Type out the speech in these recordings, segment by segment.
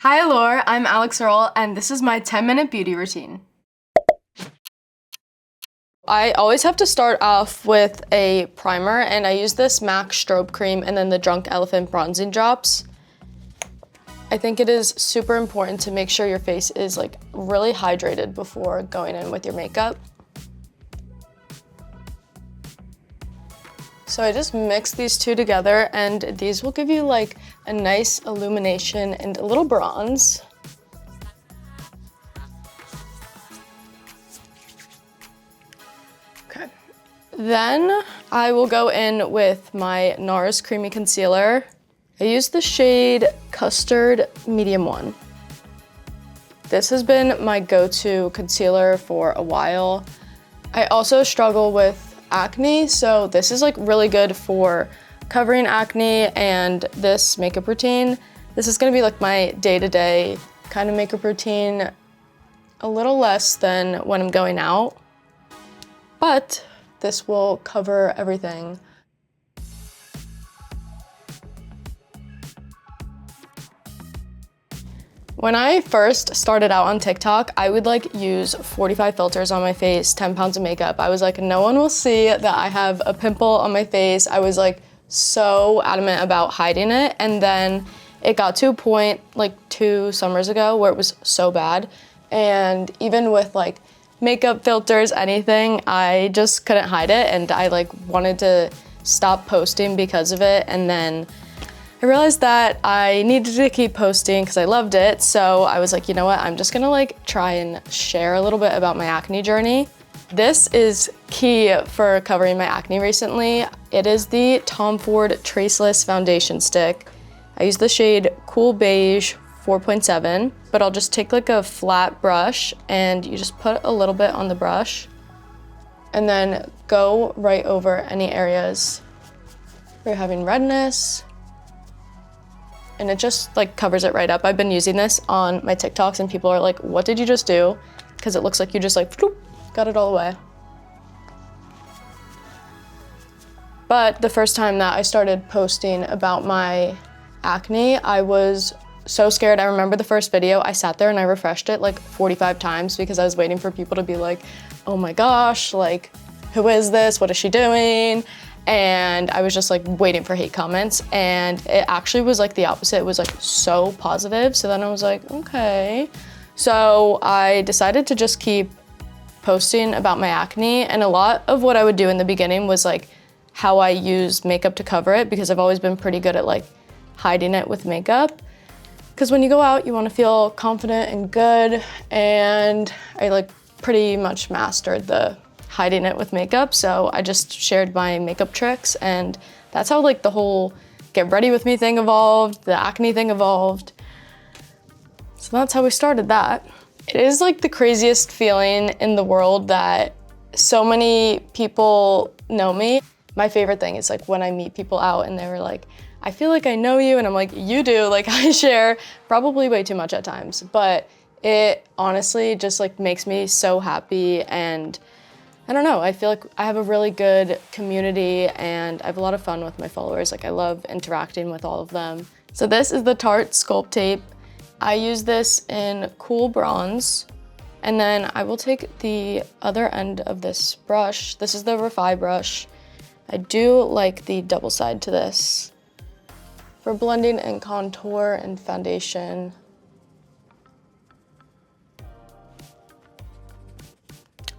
Hi Allure, I'm Alix Earle, and this is my 10-minute beauty routine. I always have to start off with a primer, and I use this MAC strobe cream and then the Drunk Elephant bronzing drops. I think it is super important to make sure your face is like really hydrated before going in with your makeup. So I just mix these two together, and these will give you like a nice illumination and a little bronze. Okay. Then I will go in with my NARS Creamy Concealer. I use the shade Custard Medium 1. This has been my go-to concealer for a while. I also struggle with acne, so this is like really good for covering acne and this makeup routine. This is gonna be like my day-to-day kind of makeup routine, a little less than when I'm going out, but this will cover everything. When I first started out on TikTok, I would like use 45 filters on my face, 10 pounds of makeup. I was like, no one will see that I have a pimple on my face. I was like so adamant about hiding it. And then it got to a point like 2 summers ago where it was so bad. And even with like makeup filters, anything, I just couldn't hide it. And I like wanted to stop posting because of it. And then I realized that I needed to keep posting because I loved it. So I was like, you know what? I'm just gonna like try and share a little bit about my acne journey. This is key for covering my acne recently. It is the Tom Ford Traceless Foundation Stick. I use the shade Cool Beige 4.7, but I'll just take like a flat brush and you just put a little bit on the brush and then go right over any areas where you're having redness. And it just like covers it right up. I've been using this on my TikToks and people are like, what did you just do? Because it looks like you just like, bloop, got it all away. But the first time that I started posting about my acne, I was so scared. I remember the first video, I sat there and I refreshed it like 45 times because I was waiting for people to be like, oh my gosh, like, who is this? What is she doing? And I was just like waiting for hate comments, and it actually was like the opposite. It was like so positive. So then I was like, okay. So I decided to just keep posting about my acne, and a lot of what I would do in the beginning was like how I use makeup to cover it, because I've always been pretty good at like hiding it with makeup. Because when you go out, you want to feel confident and good, and I like pretty much mastered the hiding it with makeup, so I just shared my makeup tricks, and that's how like the whole get ready with me thing evolved, the acne thing evolved. So that's how we started that. It is like the craziest feeling in the world that so many people know me. My favorite thing is like when I meet people out and they were like, I feel like I know you, and I'm like, you do. Like I share probably way too much at times, but it honestly just like makes me so happy. And I don't know, I feel like I have a really good community and I have a lot of fun with my followers. Like I love interacting with all of them. So this is the Tarte Sculpt Tape. I use this in Cool Bronze, and then I will take the other end of this brush. This is the Refi brush. I do like the double side to this for blending and contour and foundation.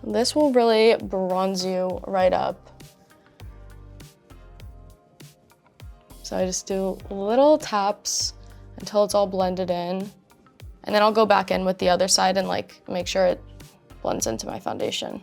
This will really bronze you right up. So I just do little taps until it's all blended in. And then I'll go back in with the other side and like make sure it blends into my foundation.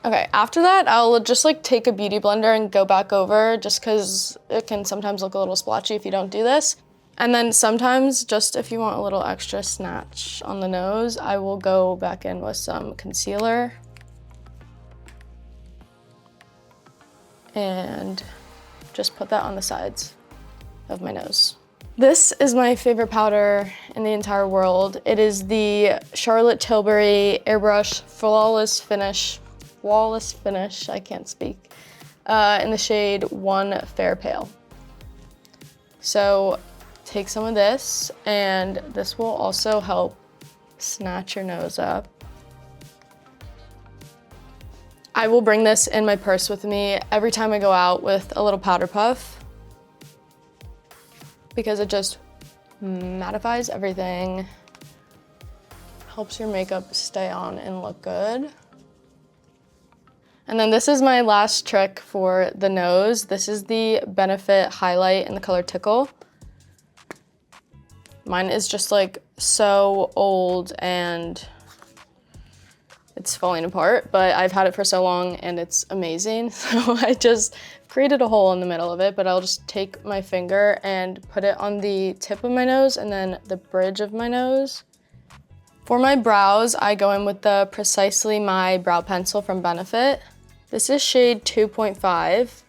Okay, after that, I'll just like take a beauty blender and go back over, just because it can sometimes look a little splotchy if you don't do this. And then sometimes, just if you want a little extra snatch on the nose, I will go back in with some concealer. And just put that on the sides of my nose. This is my favorite powder in the entire world. It is the Charlotte Tilbury Airbrush Flawless Finish, I can't speak, in the shade 1 Fair Pale. So take some of this, and this will also help snatch your nose up. I will bring this in my purse with me every time I go out with a little powder puff because it just mattifies everything, helps your makeup stay on and look good. And then this is my last trick for the nose. This is the Benefit highlight in the color Tickle. Mine is just like so old and it's falling apart, but I've had it for so long and it's amazing. So I just created a hole in the middle of it, but I'll just take my finger and put it on the tip of my nose and then the bridge of my nose. For my brows, I go in with the Precisely My brow pencil from Benefit. This is shade 2.5.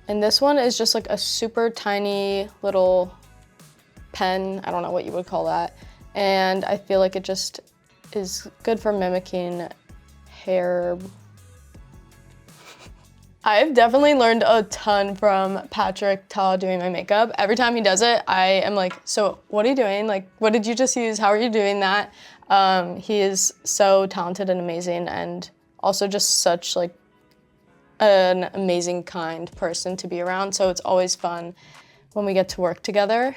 And this one is just like a super tiny little pen. I don't know what you would call that. And I feel like it just is good for mimicking hair. I've definitely learned a ton from Patrick Ta doing my makeup. Every time he does it, I am like, so what are you doing? Like, what did you just use? How are you doing that? He is so talented and amazing, and also just such like an amazing, kind person to be around. So it's always fun when we get to work together.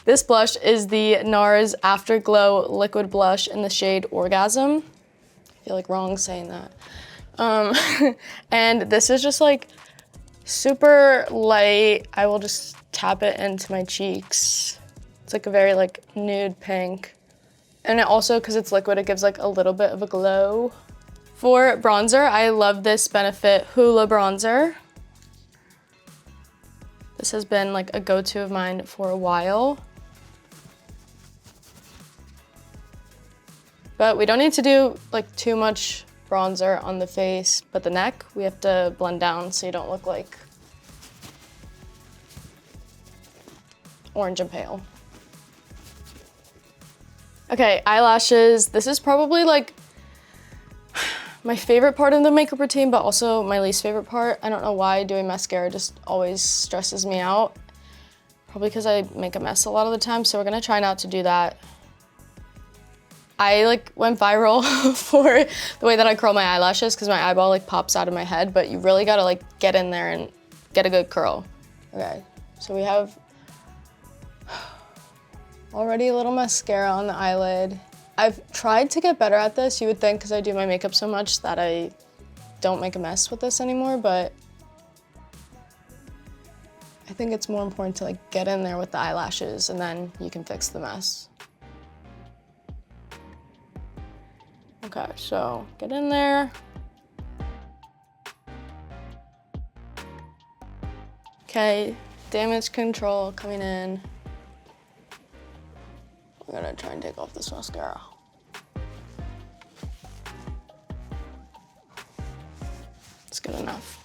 This blush is the NARS Afterglow Liquid Blush in the shade Orgasm. I feel like wrong saying that. And this is just like super light. I will just tap it into my cheeks. It's like a very like nude pink. And it also, because it's liquid, it gives like a little bit of a glow. For bronzer, I love this Benefit Hoola bronzer. This has been like a go-to of mine for a while. But we don't need to do like too much bronzer on the face, but the neck, we have to blend down so you don't look like orange and pale. Okay, eyelashes. This is probably like my favorite part of the makeup routine, but also my least favorite part. I don't know why doing mascara just always stresses me out. Probably because I make a mess a lot of the time, so we're gonna try not to do that. I like went viral for the way that I curl my eyelashes because my eyeball like pops out of my head, but you really gotta like get in there and get a good curl. Okay, so we have already a little mascara on the eyelid. I've tried to get better at this. You would think because I do my makeup so much that I don't make a mess with this anymore, but I think it's more important to like get in there with the eyelashes and then you can fix the mess. Okay, so get in there. Okay, damage control coming in. We're gonna try and take off this mascara. It's good enough.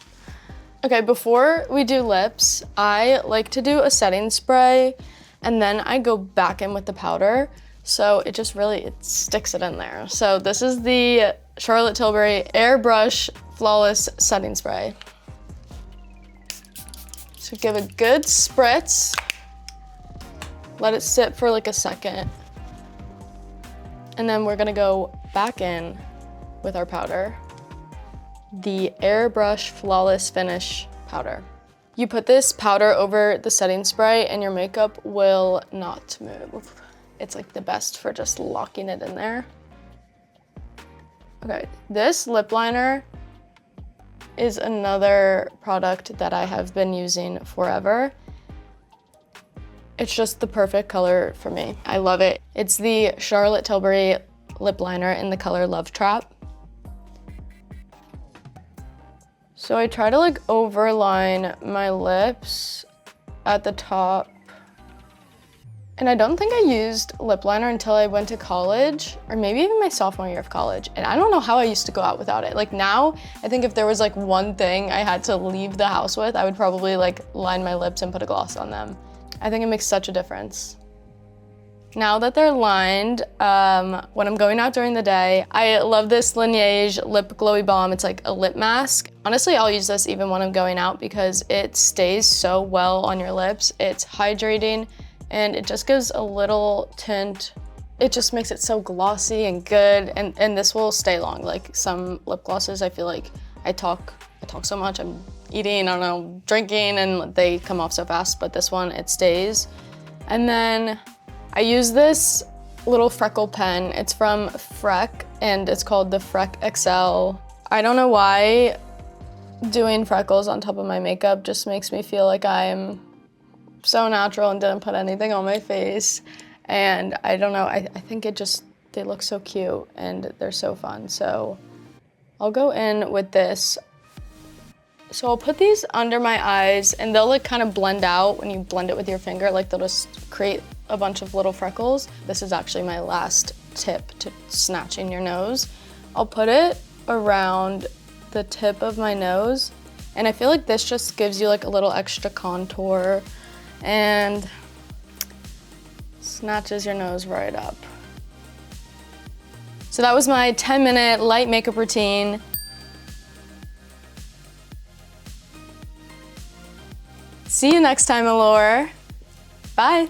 Okay, before we do lips, I like to do a setting spray and then I go back in with the powder. So it just really, it sticks it in there. So this is the Charlotte Tilbury Airbrush Flawless Setting Spray. So give a good spritz. Let it sit for like a second. And then we're gonna go back in with our powder. The Airbrush Flawless Finish powder. You put this powder over the setting spray and your makeup will not move. It's like the best for just locking it in there. Okay, this lip liner is another product that I have been using forever. It's just the perfect color for me. I love it. It's the Charlotte Tilbury lip liner in the color Love Trap. So I try to like overline my lips at the top. And I don't think I used lip liner until I went to college, or maybe even my sophomore year of college. And I don't know how I used to go out without it. Like now, I think if there was like one thing I had to leave the house with, I would probably like line my lips and put a gloss on them. I think it makes such a difference. Now that they're lined, when I'm going out during the day, I love this Laneige Lip Glowy Balm. It's like a lip mask. Honestly, I'll use this even when I'm going out because it stays so well on your lips. It's hydrating and it just gives a little tint. It just makes it so glossy and good, and this will stay long. Like some lip glosses, I feel like I talk so much, I'm eating, I don't know, drinking, and they come off so fast, but this one, it stays. And then I use this little freckle pen. It's from Freck, and it's called the Freck XL. I don't know why doing freckles on top of my makeup just makes me feel like I'm so natural and didn't put anything on my face. And I don't know, I think they look so cute and they're so fun. So I'll go in with this. So I'll put these under my eyes and they'll like kind of blend out when you blend it with your finger, like they'll just create a bunch of little freckles. This is actually my last tip to snatching your nose. I'll put it around the tip of my nose, and I feel like this just gives you like a little extra contour and snatches your nose right up. So that was my 10-minute light makeup routine. See you next time, Allure. Bye.